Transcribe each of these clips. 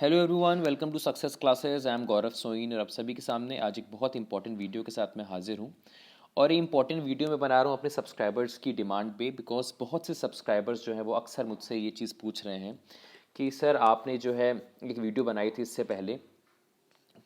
Hello everyone, welcome to success classes. I am Gaurav सोइन और आप सभी के सामने आज एक बहुत इंपॉर्टेंट वीडियो के साथ मैं हाजिर हूँ। और ये इंपॉर्टेंट वीडियो मैं बना रहा हूँ अपने सब्सक्राइबर्स की डिमांड पे, बिकॉज बहुत से सब्सक्राइबर्स जो हैं वो अक्सर मुझसे ये चीज़ पूछ रहे हैं कि सर आपने जो है एक वीडियो बनाई थी इससे पहले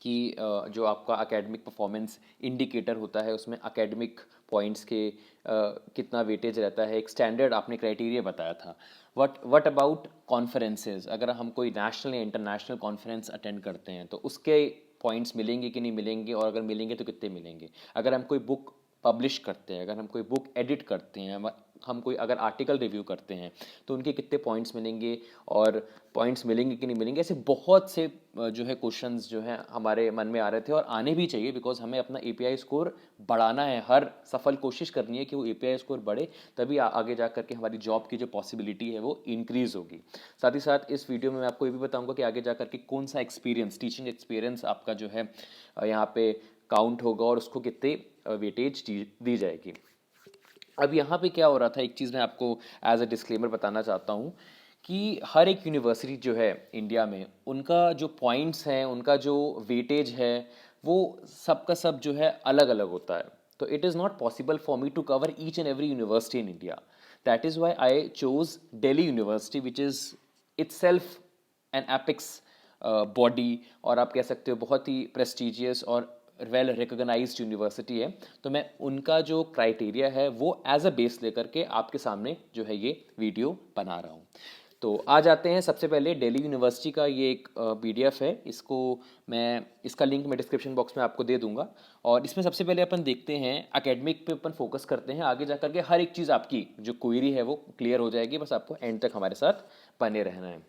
कि जो आपका एकेडमिक परफॉर्मेंस इंडिकेटर होता है उसमें एकेडमिक पॉइंट्स के कितना वेटेज रहता है, एक स्टैंडर्ड आपने क्राइटेरिया बताया था। व्हाट अबाउट कॉन्फ्रेंसेस, अगर हम कोई नेशनल या इंटरनेशनल कॉन्फ्रेंस अटेंड करते हैं तो उसके पॉइंट्स मिलेंगे कि नहीं मिलेंगे, और अगर मिलेंगे तो कितने मिलेंगे। अगर हम कोई बुक पब्लिश करते हैं, अगर हम कोई बुक एडिट करते हैं, हम कोई अगर आर्टिकल रिव्यू करते हैं तो उनके कितने पॉइंट्स मिलेंगे और पॉइंट्स मिलेंगे कि नहीं मिलेंगे। ऐसे बहुत से जो है क्वेश्चंस जो हैं हमारे मन में आ रहे थे और आने भी चाहिए, बिकॉज हमें अपना एपीआई स्कोर बढ़ाना है। हर सफल कोशिश करनी है कि वो एपीआई स्कोर बढ़े, तभी आगे जा करके हमारी जॉब की जो पॉसिबिलिटी है वो इंक्रीज होगी। साथ ही साथ इस वीडियो में मैं आपको ये भी बताऊंगा कि आगे जा करके कौन सा एक्सपीरियंस, टीचिंग एक्सपीरियंस आपका जो है यहाँ पे काउंट होगा और उसको कितने वेटेज दी जाएगी। अब यहाँ पे क्या हो रहा था, एक चीज़ मैं आपको एज अ डिस्क्लेमर बताना चाहता हूँ कि हर एक यूनिवर्सिटी जो है इंडिया में, उनका जो पॉइंट्स हैं, उनका जो वेटेज है, वो सबका सब जो है अलग अलग होता है। तो it is not possible for me to cover each and every university in India. That is why I chose Delhi university, which is itself an apex body, और आप कह सकते हो बहुत ही प्रेस्टिजियस और वेल रिकॉग्नाइज्ड यूनिवर्सिटी है। तो मैं उनका जो क्राइटेरिया है वो एज अ बेस लेकर के आपके सामने जो है ये वीडियो बना रहा हूँ। तो आ जाते हैं सबसे पहले दिल्ली यूनिवर्सिटी का ये एक पीडीएफ है। इसको मैं, इसका लिंक मैं डिस्क्रिप्शन बॉक्स में आपको दे दूंगा। और इसमें सबसे पहले अपन देखते हैं एकेडमिक पे, अपन फोकस करते हैं। आगे जाकर के हर एक चीज़ आपकी जो क्वेरी है वो क्लियर हो जाएगी, बस आपको एंड तक हमारे साथ बने रहना है।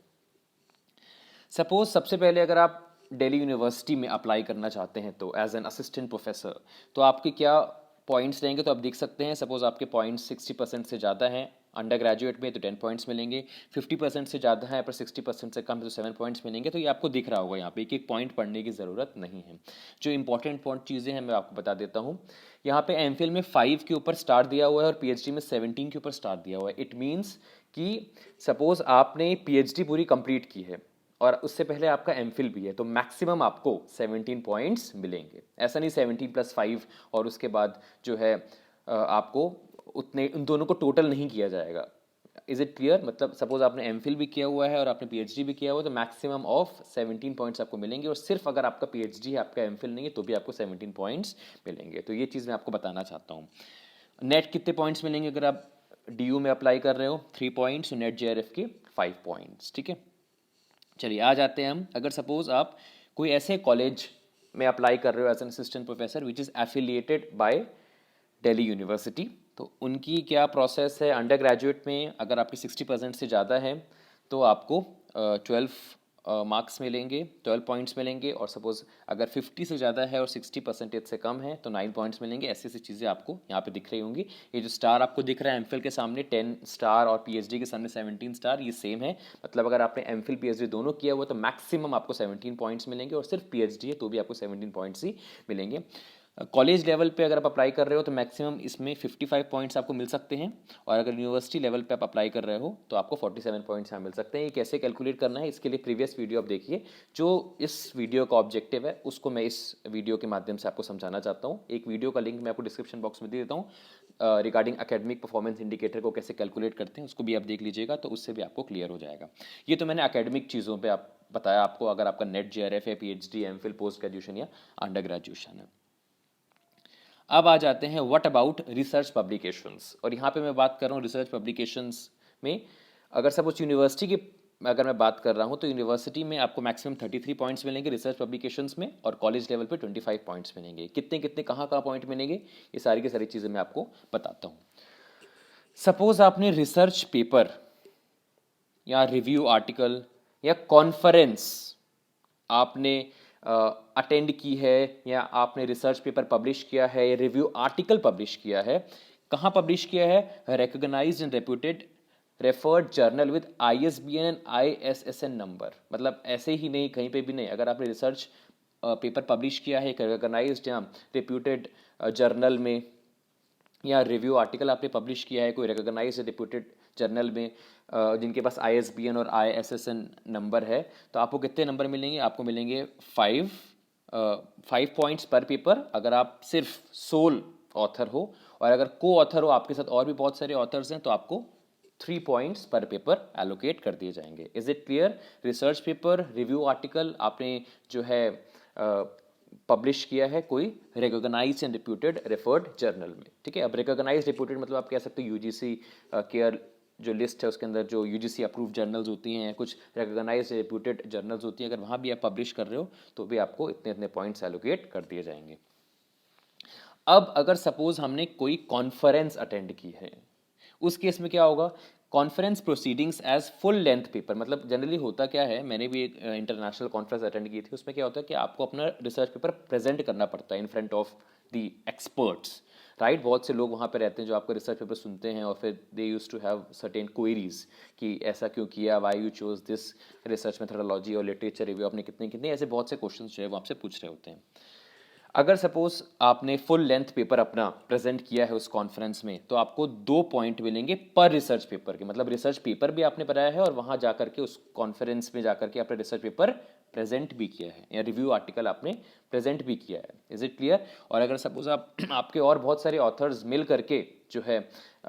सपोज सबसे पहले अगर आप दिल्ली यूनिवर्सिटी में अप्लाई करना चाहते हैं तो एज एन असिस्टेंट प्रोफेसर, तो आपके क्या पॉइंट्स रहेंगे, तो आप देख सकते हैं। सपोज आपके पॉइंट्स 60% से ज़्यादा हैं अंडर ग्रेजुएट में तो 10 पॉइंट्स मिलेंगे, 50% से ज़्यादा है पर 60% से कम है तो 7 पॉइंट्स मिलेंगे। तो ये आपको दिख रहा होगा, यहाँ पे एक एक पॉइंट पढ़ने की ज़रूरत नहीं है। जो इंपॉर्टेंट पॉइंट चीज़ें हैं मैं आपको बता देता हूँ। यहाँ पे एमफिल में 5 के ऊपर स्टार दिया हुआ है और पीएचडी में 17 के ऊपर स्टार दिया हुआ है। इट मीन्स कि सपोज आपने पीएचडी पूरी कंप्लीट की है और उससे पहले आपका एमफिल भी है, तो मैक्सिमम आपको 17 पॉइंट्स मिलेंगे। ऐसा नहीं 17+5 और उसके बाद जो है आपको उतने, उन दोनों को टोटल नहीं किया जाएगा। Is it clear? मतलब सपोज आपने एमफिल भी किया हुआ है और आपने पीएचडी भी किया हुआ है तो मैक्सिमम ऑफ 17 पॉइंट्स आपको मिलेंगे, और सिर्फ अगर आपका पीएचडी है, आपका एमफिल नहीं है, तो भी आपको 17 पॉइंट्स मिलेंगे। तो ये चीज़ मैं आपको बताना चाहता हूँ। नेट कितने पॉइंट्स मिलेंगे अगर आप डीयू में अप्लाई कर रहे हो? 3 पॉइंट्स, नेट जेआरएफ के 5 पॉइंट्स। ठीक है, चलिए आ जाते हैं हम। अगर सपोज आप कोई ऐसे कॉलेज में अप्लाई कर रहे हो as an assistant professor which is affiliated by Delhi university, तो उनकी क्या प्रोसेस है। अंडर ग्रेजुएट में अगर आपकी 60% से ज़्यादा है तो आपको 12 मार्क्स मिलेंगे, 12 पॉइंट्स मिलेंगे। और सपोज अगर 50 से ज़्यादा है और 60% से कम है तो 9 पॉइंट्स मिलेंगे। ऐसी ऐसी चीज़ें आपको यहाँ पे दिख रही होंगी। ये जो स्टार आपको दिख रहा है एमफिल के सामने 10 स्टार और पीएचडी के सामने 17 स्टार, ये सेम है। मतलब अगर आपने एमफिल पीएचडी दोनों किया हुआ तो मैक्सिमम आपको 17 पॉइंट्स मिलेंगे, और सिर्फ पीएचडी है तो भी आपको 17 पॉइंट्स ही मिलेंगे। कॉलेज लेवल पे अगर आप अप्लाई कर रहे हो तो मैक्सिमम इसमें 55 पॉइंट्स आपको मिल सकते हैं, और अगर यूनिवर्सिटी लेवल पे आप अप्लाई कर रहे हो तो आपको 47 पॉइंट्स यहाँ मिल सकते हैं। ये कैसे कैलकुलेट करना है इसके लिए प्रीवियस वीडियो आप देखिए। जो इस वीडियो का ऑब्जेक्टिव है उसको मैं इस वीडियो के माध्यम से आपको समझाना चाहता हूँ। एक वीडियो का लिंक मैं आपको डिस्क्रिप्शन बॉक्स में दे देता हूँ रिगार्डिंग एकेडमिक परफॉर्मेंस इंडिकेटर को कैसे कैलकुलेट करते हैं, उसको भी आप देख लीजिएगा, तो उससे भी आपको क्लियर हो जाएगा। ये तो मैंने एकेडमिक चीज़ों पर आप बताया आपको, अगर आपका नेट जेआरएफ है, पीएचडी, एमफिल, पोस्ट ग्रेजुएशन या अंडर ग्रेजुएशन है। अब आ जाते हैं व्हाट अबाउट रिसर्च पब्लिकेशंस, और यहाँ पे मैं बात कर रहा हूँ रिसर्च पब्लिकेशंस में। अगर सपोज यूनिवर्सिटी की अगर मैं बात कर रहा हूँ तो यूनिवर्सिटी में आपको मैक्सिमम 33 पॉइंट्स मिलेंगे रिसर्च पब्लिकेशंस में, और कॉलेज लेवल पे 25 पॉइंट्स मिलेंगे। कितने कितने कहाँ कहाँ पॉइंट मिलेंगे ये सारी की सारी चीज़ें मैं आपको बताता हूँ। सपोज आपने रिसर्च पेपर या रिव्यू आर्टिकल या कॉन्फ्रेंस आपने अटेंड की है, या आपने रिसर्च पेपर पब्लिश किया है या रिव्यू आर्टिकल पब्लिश किया है, कहाँ पब्लिश किया है? Recognised and reputed refereed journal with ISBN and ISSN number. मतलब ऐसे ही नहीं, कहीं पे भी नहीं। अगर आपने रिसर्च पेपर पब्लिश किया है एक रिकॉग्नाइज्ड या रेप्यूटेड जर्नल में, या रिव्यू आर्टिकल आपने पब्लिश किया है कोई रिकॉग्नाइज्ड रिप्यूटेड जर्नल में जिनके पास ISBN और ISSN नंबर है, तो आपको कितने नंबर मिलेंगे? आपको मिलेंगे 5 पॉइंट्स पर पेपर अगर आप सिर्फ सोल ऑथर हो, और अगर को ऑथर हो, आपके साथ और भी बहुत सारे ऑथर्स हैं, तो आपको 3 पॉइंट्स पर पेपर एलोकेट कर दिए जाएंगे। Is it clear? Research paper, review article आपने जो है पब्लिश किया है कोई recognised and reputed refereed journal में, ठीक है। अब रिकॉग्नाइज्ड रिप्यूटेड मतलब आप कह सकते हो UGC केयर जो लिस्ट है उसके अंदर जो UGC अप्रूव जर्नल्स होती हैं, कुछ रिकॉग्नाइज्ड रिप्यूटेड जर्नल्स होती हैं, अगर वहाँ भी आप पब्लिश कर रहे हो तो भी आपको इतने इतने पॉइंट्स एलोकेट कर दिए जाएंगे। अब अगर सपोज हमने कोई कॉन्फ्रेंस अटेंड की है, उस केस में क्या होगा? Conference proceedings as full length paper, मतलब जनरली होता क्या है, मैंने भी एक इंटरनेशनल कॉन्फ्रेंस अटेंड की थी, उसमें क्या होता है कि आपको अपना रिसर्च पेपर प्रेजेंट करना पड़ता है in front of the experts, right. बहुत से लोग वहाँ पे रहते हैं जो आपका रिसर्च पेपर सुनते हैं, और फिर they use to have certain queries कि ऐसा क्यों किया, why you choose this research methodology और लिटरेचर रिव्यू, आपने कितने कितने ऐसे बहुत से क्वेश्चन जो है वो आपसे पूछ रहे होते हैं। अगर सपोज आपने फुल लेंथ पेपर अपना प्रेजेंट किया है उस कॉन्फ्रेंस में, तो आपको 2 पॉइंट मिलेंगे पर रिसर्च पेपर के, मतलब रिसर्च पेपर भी आपने बनाया है और वहां जाकर के उस कॉन्फ्रेंस में जाकर के आपने रिसर्च पेपर प्रेजेंट भी किया है, या रिव्यू आर्टिकल आपने प्रेजेंट भी किया है। Is it clear? और अगर सपोज आप आपके और बहुत सारे ऑथर्स मिल करके जो है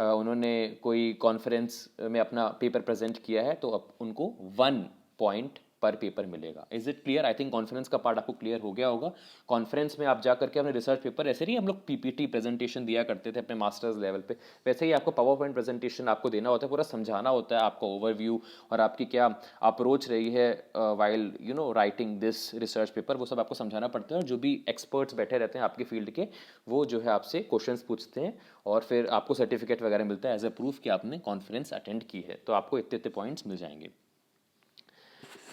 उन्होंने कोई कॉन्फ्रेंस में अपना पेपर प्रेजेंट किया है, तो अब उनको 1 पॉइंट पर पेपर मिलेगा। Is it clear? I think conference का पार्ट आपको क्लियर हो गया होगा। कॉन्फ्रेंस में आप जा करके अपने रिसर्च पेपर, ऐसे नहीं हम लोग PPT प्रेजेंटेशन दिया करते थे अपने मास्टर्स लेवल पे, वैसे ही आपको पावर पॉइंट प्रेजेंटेशन आपको देना होता है, पूरा समझाना होता है आपका ओवरव्यू और आपकी क्या अप्रोच रही है while writing this research paper, वो सब आपको समझाना पड़ता है। और जो भी एक्सपर्ट्स बैठे रहते हैं आपके फील्ड के, वो जो है आपसे क्वेश्चन पूछते हैं, और फिर आपको सर्टिफिकेट वगैरह मिलता है एज ए प्रूफ कि आपने कॉन्फ्रेंस अटेंड की है, तो आपको इतने इतने पॉइंट्स मिल जाएंगे।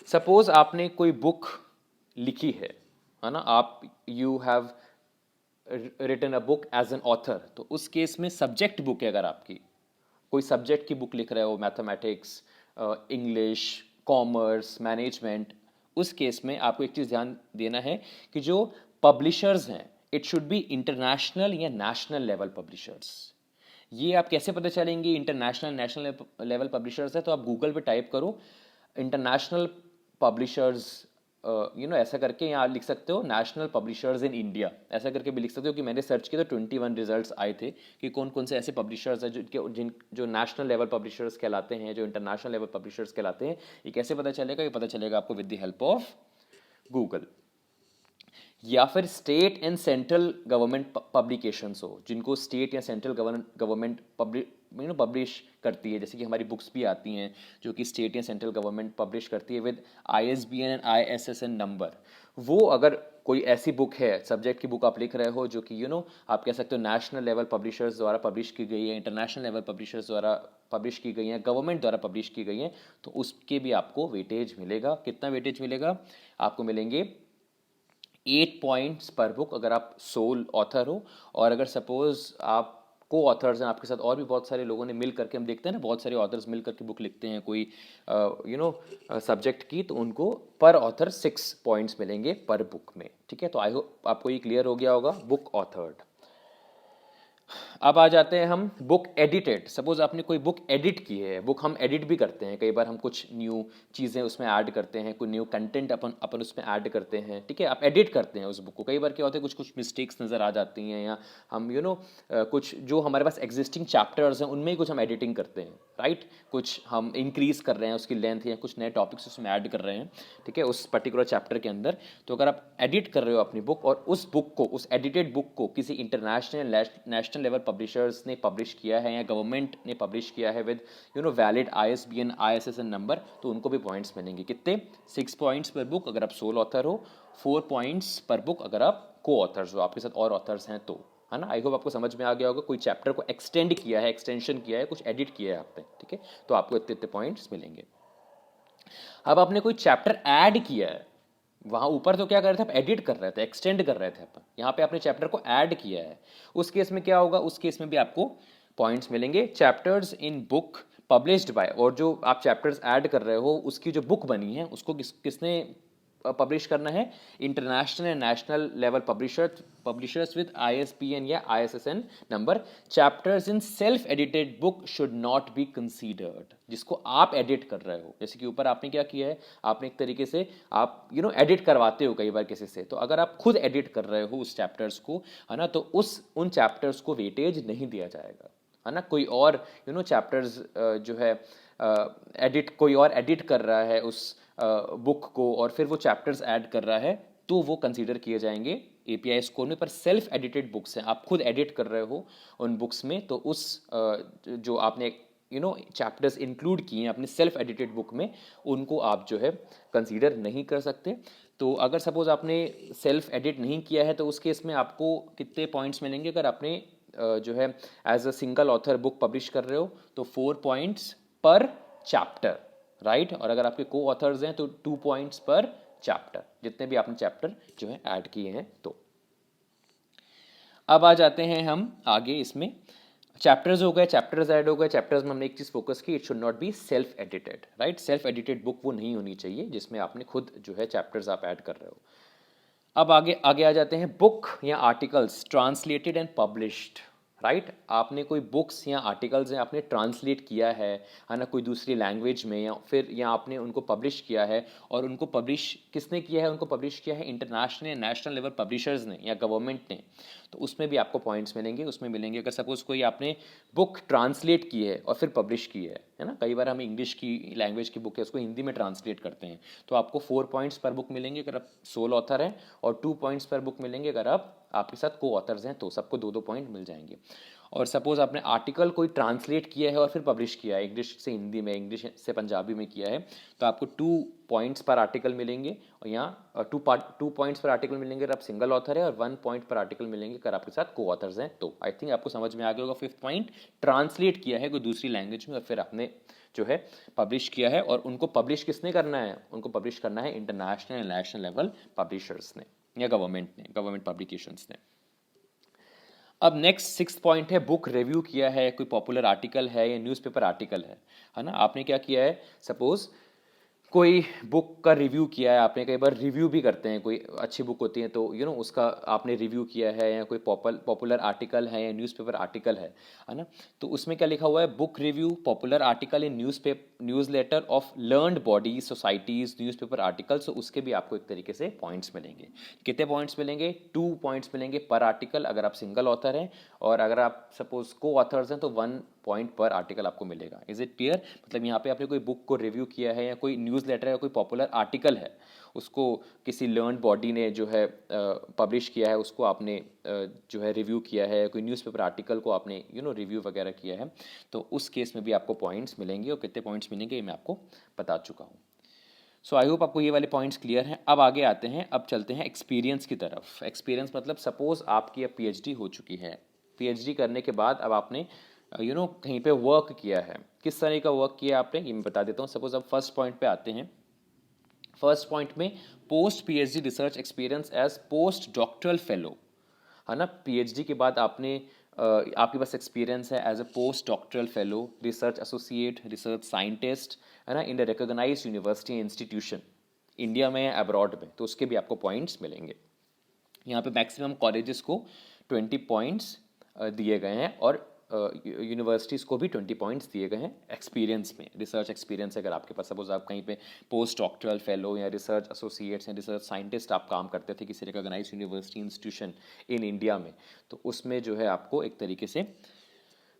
सपोज आपने कोई बुक लिखी है ना, आप you have written a book as an author, तो उस केस में सब्जेक्ट बुक है, अगर आपकी कोई सब्जेक्ट की बुक लिख रहे हो, मैथमेटिक्स, इंग्लिश, कॉमर्स, मैनेजमेंट, उस केस में आपको एक चीज़ ध्यान देना है कि जो पब्लिशर्स हैं, इट शुड बी इंटरनेशनल या नेशनल लेवल पब्लिशर्स। ये आप कैसे पता चलेंगे इंटरनेशनल नेशनल लेवल पब्लिशर्स है? तो आप गूगल पे टाइप करो इंटरनेशनल पब्लिशर्स, ऐसा करके यहाँ लिख सकते हो नेशनल पब्लिशर्स इन इंडिया, ऐसा करके भी लिख सकते हो। कि मैंने सर्च किया तो 21 रिजल्ट्स आए थे कि कौन कौन से ऐसे पब्लिशर्स हैं जो नेशनल लेवल पब्लिशर्स कहलाते हैं, जो इंटरनेशनल लेवल पब्लिशर्स कहलाते हैं। ये कैसे पता चलेगा? ये पता चलेगा आपको with the help of Google. या फिर state and central government publications हो, जिनको स्टेट या सेंट्रल गवर्नमेंट पब्लिश करती है, जैसे कि हमारी बुक्स भी आती हैं जो कि स्टेट या सेंट्रल गवर्नमेंट पब्लिश करती है with ISBN and ISSN number. वो अगर कोई ऐसी बुक है, सब्जेक्ट की बुक आप लिख रहे हो जो कि आप कह सकते हो नेशनल लेवल पब्लिशर्स द्वारा पब्लिश की गई है, इंटरनेशनल लेवल पब्लिशर्स द्वारा पब्लिश की गई हैं, गवर्नमेंट द्वारा पब्लिश की गई हैं, तो उसके भी आपको वेटेज मिलेगा। कितना वेटेज मिलेगा? आपको मिलेंगे 8 पॉइंट्स पर बुक अगर आप सोल ऑथर हो। और अगर सपोज आप को ऑथर्स हैं, आपके साथ और भी बहुत सारे लोगों ने मिल करके, हम देखते हैं ना बहुत सारे ऑथर्स मिल करके बुक लिखते हैं कोई सब्जेक्ट की, तो उनको पर ऑथर 6 पॉइंट्स मिलेंगे पर बुक में, ठीक है। तो आई होप आपको ये क्लियर हो गया होगा बुक ऑथर्ड। अब आ जाते हैं हम बुक एडिटेड। सपोज आपने कोई बुक एडिट की है, बुक हम एडिट भी करते हैं कई बार, हम कुछ न्यू चीज़ें उसमें ऐड करते हैं, कोई न्यू कंटेंट अपन उसमें ऐड करते हैं, ठीक है। आप एडिट करते हैं उस बुक को, कई बार क्या होता है कुछ कुछ मिस्टेक्स नज़र आ जाती हैं, या हम कुछ जो हमारे पास एग्जिस्टिंग चैप्टर्स हैं उनमें ही कुछ हम एडिटिंग करते हैं, राइट। कुछ हम इंक्रीज कर रहे हैं उसकी लेंथ, या कुछ नए टॉपिक्स उसमें ऐड कर रहे हैं, ठीक है, उस पर्टिकुलर चैप्टर के अंदर। तो अगर आप एडिट कर रहे हो अपनी बुक, और उस बुक को, उस एडिटेड बुक को किसी इंटरनेशनल नेशनल लेवल पब्लिशर्स ने पब्लिश किया है, या गवर्नमेंट ने पब्लिश किया है with valid ISBN ISSN number, तो उनको भी पॉइंट्स मिलेंगे। कितने? 6 पॉइंट्स पर बुक अगर आप सोल ऑथर हो, 4 पॉइंट्स पर बुक अगर आप को ऑथर्स हो, आपके साथ और ऑथर्स हैं तो, है ना। आई होप आपको समझ में आ गया होगा। कोई चैप्टर को एक्सटेंड किया है, एक्सटेंशन किया है, कुछ एडिट किया है आपने, ठीक है, तो आपको इतने इतने पॉइंट्स मिलेंगे। अब आपने कोई चैप्टर ऐड किया है, वहाँ ऊपर तो क्या कर रहे थे आप? एडिट कर रहे थे, एक्सटेंड कर रहे थे अपन, यहाँ पे आपने चैप्टर को ऐड किया है, उस केस में क्या होगा? उस केस में भी आपको पॉइंट्स मिलेंगे। Chapters in book published by, और जो आप चैप्टर्स ऐड कर रहे हो उसकी जो बुक बनी है उसको किसने पब्लिश करना है? International and national level publishers with ISBN या ISSN number. Chapters in self edited book should not be considered. जिसको आप एडिट कर रहे हो, जैसे कि ऊपर आपने क्या किया है, आपने एक तरीके से आप एडिट करवाते हो कई बार किसी से, तो अगर आप खुद एडिट कर रहे हो उस चैप्टर्स को, है ना, तो उन चैप्टर्स को वेटेज नहीं दिया जाएगा, है ना। कोई और चैप्टर्स जो है कोई और एडिट कर रहा है उस बुक को और फिर वो चैप्टर्स ऐड कर रहा है, तो वो कंसीडर किए जाएंगे API स्कोर में। पर सेल्फ एडिटेड बुक्स हैं, आप खुद एडिट कर रहे हो उन बुक्स में, तो उस जो आपने चैप्टर्स इंक्लूड किए हैं अपने सेल्फ एडिटेड बुक में, उनको आप जो है कंसीडर नहीं कर सकते। तो अगर सपोज आपने सेल्फ एडिट नहीं किया है तो उस केस में आपको कितने पॉइंट्स मिलेंगे? अगर आपने जो है as a single author book publish कर रहे हो तो 4 पॉइंट्स पर चैप्टर, राइट। और अगर आपके को ऑथर्स हैं तो 2 पॉइंट्स पर चैप्टर, जितने भी आपने चैप्टर जो है ऐड किए हैं। तो अब आ जाते हैं हम आगे इसमें। चैप्टर्स हो गए, चैप्टर्स ऐड हो गए। चैप्टर्स में हमने एक चीज़ फोकस की, it should not be self edited, right. Self edited book वो नहीं होनी चाहिए जिसमें आपने खुद जो है चैप्टर्स आप ऐड कर रहे हो। अब आगे आगे आ जाते हैं बुक या articles translated and published, right. आपने कोई बुक्स या आर्टिकल्स हैं आपने ट्रांसलेट किया है ना, कोई दूसरी लैंग्वेज में, या आपने उनको पब्लिश किया है, और उनको पब्लिश किसने किया है? उनको पब्लिश किया है इंटरनेशनल या नेशनल लेवल पब्लिशर्स ने या गवर्नमेंट ने, तो उसमें भी आपको पॉइंट्स मिलेंगे। उसमें मिलेंगे अगर सपोज कोई आपने बुक ट्रांसलेट की है और फिर पब्लिश की है ना। कई बार हम इंग्लिश की लैंग्वेज की बुक है उसको हिंदी में ट्रांसलेट करते हैं, तो आपको 4 पॉइंट्स पर बुक मिलेंगे अगर आप सोल ऑथर हैं, और 2 पॉइंट्स पर बुक मिलेंगे अगर आपके साथ को ऑथर्स हैं, तो सबको 2-2 पॉइंट मिल जाएंगे। और सपोज आपने आर्टिकल कोई ट्रांसलेट किया है और फिर पब्लिश किया है, इंग्लिश से हिंदी में, इंग्लिश से पंजाबी में किया है, तो आपको 2 पॉइंट्स पर आर्टिकल मिलेंगे, और यहाँ 2 पॉइंट्स पर आर्टिकल मिलेंगे अगर आप सिंगल ऑथर है, और 1 पॉइंट पर आर्टिकल मिलेंगे अगर आपके साथ को ऑथर्स हैं। तो आई थिंक आपको समझ में आ गया होगा। 5th पॉइंट, ट्रांसलेट किया है कोई दूसरी लैंग्वेज में और फिर आपने जो है पब्लिश किया है, और उनको पब्लिश किसने करना है? उनको पब्लिश करना है international and national level publishers ने या गवर्नमेंट पब्लिकेशंस ने। अब नेक्स्ट 6th पॉइंट है बुक रिव्यू किया है, कोई पॉपुलर आर्टिकल है या न्यूज़पेपर आर्टिकल है ना। आपने क्या किया है, सपोज कोई बुक का रिव्यू किया है आपने। कई बार रिव्यू भी करते हैं, कोई अच्छी बुक होती है तो उसका आपने रिव्यू किया है, या कोई पॉपुलर आर्टिकल है या न्यूज़पेपर आर्टिकल है ना। तो उसमें क्या लिखा हुआ है? Book review popular article in newsletter of learned bodies societies newspaper article. तो उसके भी आपको एक तरीके से पॉइंट्स मिलेंगे। कितने पॉइंट्स मिलेंगे? 2 पॉइंट्स मिलेंगे पर आर्टिकल अगर आप सिंगल ऑथर हैं, और अगर आप सपोज को ऑथर्स हैं तो 1 पॉइंट पर आर्टिकल आपको मिलेगा। Is it clear? मतलब यहाँ पे आपने कोई बुक को रिव्यू किया है, या कोई न्यूज़ लेटर या कोई पॉपुलर आर्टिकल है, उसको किसी लर्न बॉडी ने जो है पब्लिश किया है, उसको आपने जो है रिव्यू किया है, कोई न्यूज़पेपर आर्टिकल को आपने रिव्यू वगैरह किया है, तो उस केस में भी आपको पॉइंट्स मिलेंगे। और कितने पॉइंट्स मिलेंगे ये मैं आपको बता चुका हूँ। सो आई होप आपको ये वाले पॉइंट्स क्लियर हैं। अब आगे आते हैं, अब चलते हैं एक्सपीरियंस की तरफ। एक्सपीरियंस मतलब सपोज आपकी अब PhD हो चुकी है। PhD करने के बाद अब आपने कहीं पे वर्क किया है। किस तरह का वर्क किया आपने ये मैं बता देता हूँ। सपोज अब फर्स्ट पॉइंट पे आते हैं। फर्स्ट पॉइंट में post PhD research experience as post doctoral fellow, है ना। PhD के बाद आपके पास एक्सपीरियंस है as a post doctoral fellow, research associate, research scientist, है ना, in the recognised university institution, India में या अब्रॉड में, तो उसके भी आपको पॉइंट्स मिलेंगे। यहाँ पे मैक्सिमम कॉलेजेस को 20 पॉइंट्स दिए गए हैं, और यूनिवर्सिटीज़ को भी 20 पॉइंट्स दिए गए हैं एक्सपीरियंस में। रिसर्च एक्सपीरियंस अगर आपके पास, सपोज आप कहीं पे पोस्ट डॉक्टरल फेलो या रिसर्च एसोसिएट्स या रिसर्च साइंटिस्ट आप काम करते थे किसी recognised university institution in India में, तो उसमें जो है आपको एक तरीके से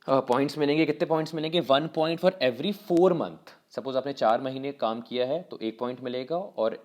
पॉइंट्स मिलेंगे। कितने पॉइंट्स मिलेंगे? 1 point for every 4 month. Suppose आपने 4 महीने काम किया है तो 1 पॉइंट मिलेगा, और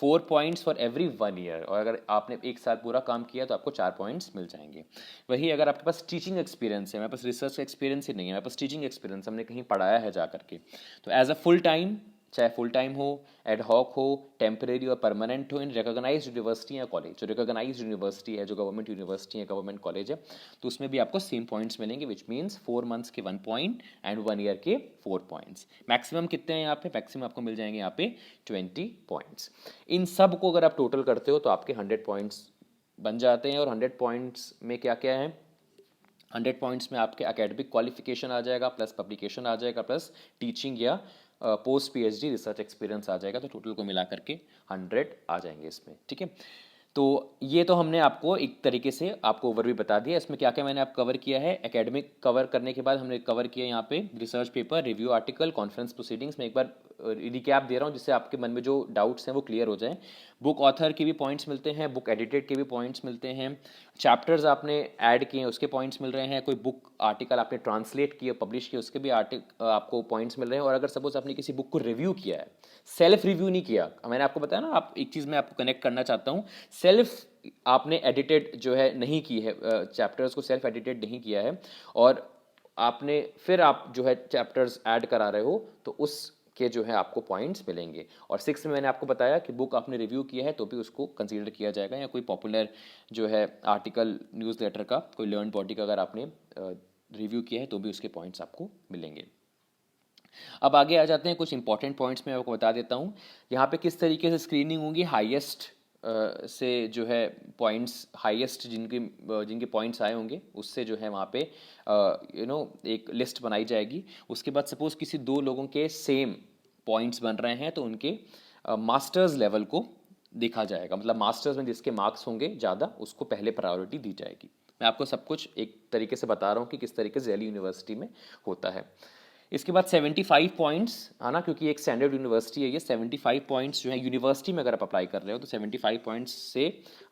4 पॉइंट्स फॉर एवरी 1 ईयर, और अगर आपने 1 साल पूरा काम किया तो आपको 4 पॉइंट्स मिल जाएंगे। वही अगर आपके पास टीचिंग एक्सपीरियंस है, मेरे पास रिसर्च एक्सपीरियंस ही नहीं है, मेरे पास टीचिंग एक्सपीरियंस, हमने कहीं पढ़ाया है जा करके, तो एज अ फुल टाइम, चाहे फुल टाइम हो, एड हॉक हो, टेम्परेरी और परमानेंट हो, इन रिकॉग्नाइज्ड यूनिवर्सिटी या कॉलेज, जो रिकॉग्नाइज्ड यूनिवर्सिटी है, जो गवर्नमेंट यूनिवर्सिटी है, गवर्नमेंट कॉलेज है, तो उसमें भी आपको सेम पॉइंट्स मिलेंगे, विच मीन्स 4 मंथ्स के 1 पॉइंट एंड 1 ईयर के 4 पॉइंट्स। मैक्सिमम कितने हैं यहाँ पे? मैक्सिमम आपको मिल जाएंगे यहाँ पे 20 पॉइंट्स। इन सब को अगर आप टोटल करते हो तो आपके 100 पॉइंट्स बन जाते हैं। और 100 पॉइंट्स में क्या क्या है? 100 पॉइंट्स में आपके एकेडमिक क्वालिफिकेशन आ जाएगा, प्लस पब्लिकेशन आ जाएगा, प्लस टीचिंग या पोस्ट पीएचडी रिसर्च एक्सपीरियंस आ जाएगा, तो टोटल को मिला करके 100 आ जाएंगे इसमें, ठीक है। तो ये तो हमने आपको एक तरीके से आपको ओवरव्यू बता दिया। इसमें क्या क्या मैंने आप कवर किया है, एकेडमिक कवर करने के बाद हमने कवर किया यहाँ पे research paper, review article, conference proceedings. मैं एक बार रिकैप दे रहा हूँ जिससे आपके मन में जो डाउट्स हैं वो क्लियर हो जाएं। बुक ऑथर के भी पॉइंट्स मिलते हैं, बुक एडिटेड के भी पॉइंट्स मिलते हैं, चैप्टर्स आपने ऐड किए हैं उसके पॉइंट्स मिल रहे हैं, कोई बुक आर्टिकल आपने ट्रांसलेट किया पब्लिश किया उसके भी आपको पॉइंट्स मिल रहे हैं। और अगर सपोज आपने किसी बुक को रिव्यू किया है, सेल्फ रिव्यू नहीं किया, मैंने आपको बताया ना, आप एक चीज़ मैं आपको कनेक्ट करना चाहता हूँ, सेल्फ आपने एडिटेड जो है नहीं की है, चैप्टर्स को सेल्फ एडिटेड नहीं किया है और आपने फिर आप जो है चैप्टर्स ऐड करा रहे हो, तो उस के जो है आपको पॉइंट्स मिलेंगे। और 6 में मैंने आपको बताया कि बुक आपने रिव्यू किया है तो भी उसको कंसीडर किया जाएगा, या कोई पॉपुलर जो है आर्टिकल न्यूज़लेटर का, कोई लर्न बॉडी का अगर आपने रिव्यू किया है तो भी उसके पॉइंट्स आपको मिलेंगे। अब आगे आ जाते हैं, कुछ इंपॉर्टेंट पॉइंट्स मैं आपको बता देता हूँ। यहाँ पे किस तरीके से स्क्रीनिंग होगी, हाईएस्ट से जो है पॉइंट्स, हाईएस्ट जिनके पॉइंट्स आए होंगे उससे जो है वहाँ पे एक लिस्ट बनाई जाएगी। उसके बाद सपोज किसी दो लोगों के सेम पॉइंट्स बन रहे हैं तो उनके मास्टर्स लेवल को देखा जाएगा, मतलब मास्टर्स में जिसके मार्क्स होंगे ज़्यादा उसको पहले प्रायोरिटी दी जाएगी। मैं आपको सब कुछ एक तरीके से बता रहा हूँ कि किस तरीके से दिल्ली यूनिवर्सिटी में होता है। इसके बाद 75 पॉइंट्स, है ना, क्योंकि एक स्टैंडर्ड यूनिवर्सिटी है ये, 75 पॉइंट्स जो है यूनिवर्सिटी में अगर आप अप्लाई कर रहे हो तो 75 पॉइंट्स से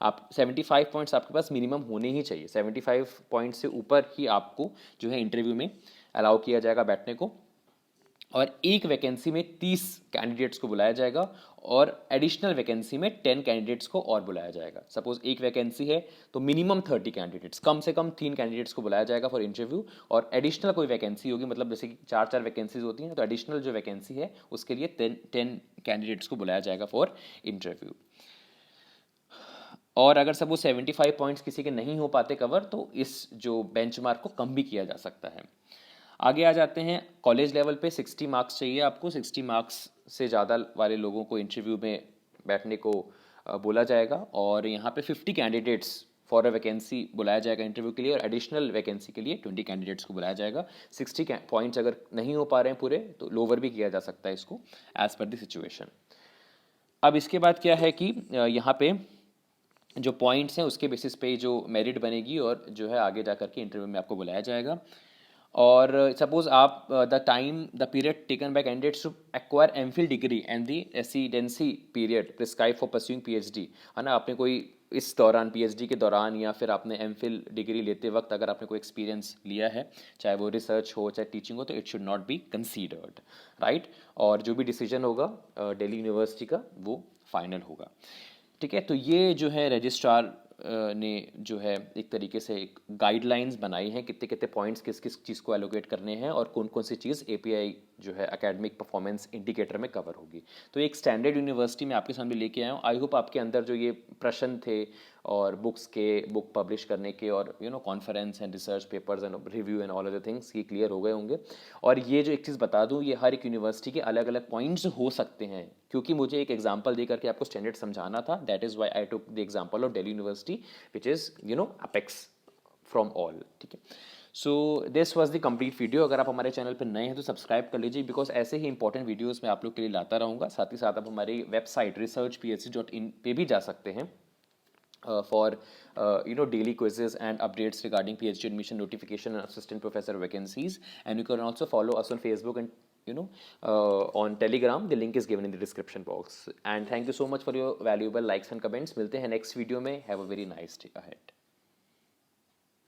आप 75 पॉइंट्स आपके पास मिनिमम होने ही चाहिए। 75 पॉइंट्स से ऊपर ही आपको जो है इंटरव्यू में अलाउ किया जाएगा बैठने को। और एक वैकेंसी में 30 कैंडिडेट्स को बुलाया जाएगा और एडिशनल वैकेंसी में 10 कैंडिडेट्स को और बुलाया जाएगा। सपोज एक वैकेंसी है तो मिनिमम 30 कैंडिडेट्स, कम से कम 3 कैंडिडेट्स को बुलाया जाएगा फॉर इंटरव्यू। और एडिशनल कोई वैकेंसी होगी, मतलब जैसे कि 4 वैकेंसीज होती हैं, तो एडिशनल जो वैकेंसी है उसके लिए 10 कैंडिडेट्स को बुलाया जाएगा फॉर इंटरव्यू। और अगर सपोज 75 पॉइंट्स किसी के नहीं हो पाते कवर, तो इस जो बेंचमार्क को कम भी किया जा सकता है। आगे आ जाते हैं, कॉलेज लेवल पे 60 मार्क्स चाहिए आपको, 60 मार्क्स से ज़्यादा वाले लोगों को इंटरव्यू में बैठने को बोला जाएगा। और यहाँ पे 50 कैंडिडेट्स फॉर अ वैकेंसी बुलाया जाएगा इंटरव्यू के लिए, और एडिशनल वैकेंसी के लिए 20 कैंडिडेट्स को बुलाया जाएगा। 60 पॉइंट्स अगर नहीं हो पा रहे हैं पूरे तो लोअर भी किया जा सकता है इसको, एज पर द सिचुएशन। अब इसके बाद क्या है कि यहाँ पे जो पॉइंट्स हैं उसके बेसिस पे जो मेरिट बनेगी और जो है आगे जा करके इंटरव्यू में आपको बुलाया जाएगा। और सपोज आप the period taken by candidates to acquire MPhil degree and the residency period prescribe for pursuing PhD, है ना, आपने कोई इस दौरान पीएचडी के दौरान या फिर आपने एमफिल डिग्री लेते वक्त अगर आपने कोई एक्सपीरियंस लिया है, चाहे वो रिसर्च हो चाहे टीचिंग हो, तो it should not be considered, right. और जो भी डिसीजन होगा दिल्ली यूनिवर्सिटी का वो फाइनल होगा, ठीक है। तो ये जो है रजिस्ट्रार ने जो है एक तरीके से एक गाइडलाइंस बनाई हैं, कितने कितने पॉइंट्स किस किस चीज़ को एलोकेट करने हैं और कौन कौन सी चीज़ एपीआई जो है एकेडमिक परफॉर्मेंस इंडिकेटर में कवर होगी। तो एक स्टैंडर्ड यूनिवर्सिटी में आपके सामने लेके आया हूँ। आई होप आपके अंदर जो ये प्रश्न थे और बुक पब्लिश करने के और conference and research papers and review and all other things ये क्लियर हो गए होंगे। और ये जो एक चीज़ बता दूँ, ये हर एक यूनिवर्सिटी के अलग अलग पॉइंट्स हो सकते हैं, क्योंकि मुझे एक एग्जाम्पल दे करके आपको स्टैंडर्ड समझाना था। That is why I took the example of Delhi university which is apex from all, ठीक है। So this was the complete video. अगर आप हमारे चैनल पर नए हैं तो सब्सक्राइब कर लीजिए, बिकॉज ऐसे ही इंपॉर्टेंट वीडियोस मैं आप लोग के लिए लाता रहूँगा। साथ ही साथ आप हमारी वेबसाइट researchphd.in पे भी जा सकते हैं for daily quizzes and updates regarding PhD admission notification and assistant professor vacancies. And you can also follow us on Facebook and on Telegram. The link is given in the description box. And thank you so much for your valuable likes and comments. मिलते हैं next video में. Have a very nice day ahead.